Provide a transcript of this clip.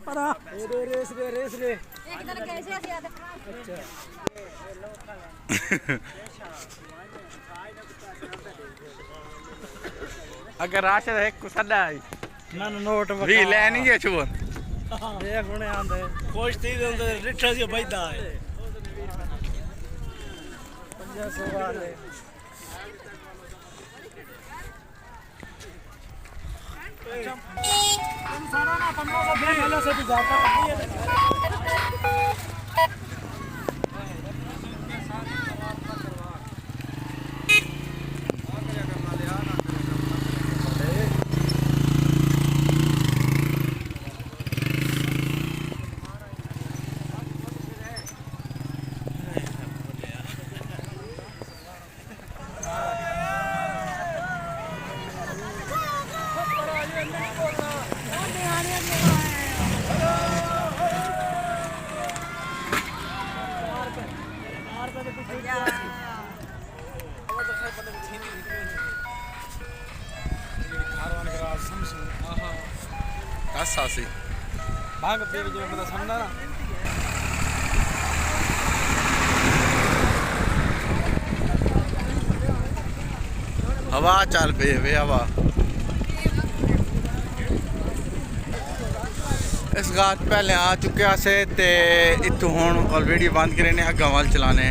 परा रेस रे एक दिन कैसे ऐसे याद अच्छा अगर राशद है कुछ सदा है ना नोट भी लेनी है छुआ देख हुने आंदे कोच 30 दे रिठा सी बैदा है 500 वाले सारा ना 1500 पहले से भी ज्यादा Asasi. भाग पे जो मतलब समझा ना हवा चल पे वे हवा इस गात पहले आ चुके से ते इतों हुण ऑलरेडी बंद करे ने अग्गा वाल चलाने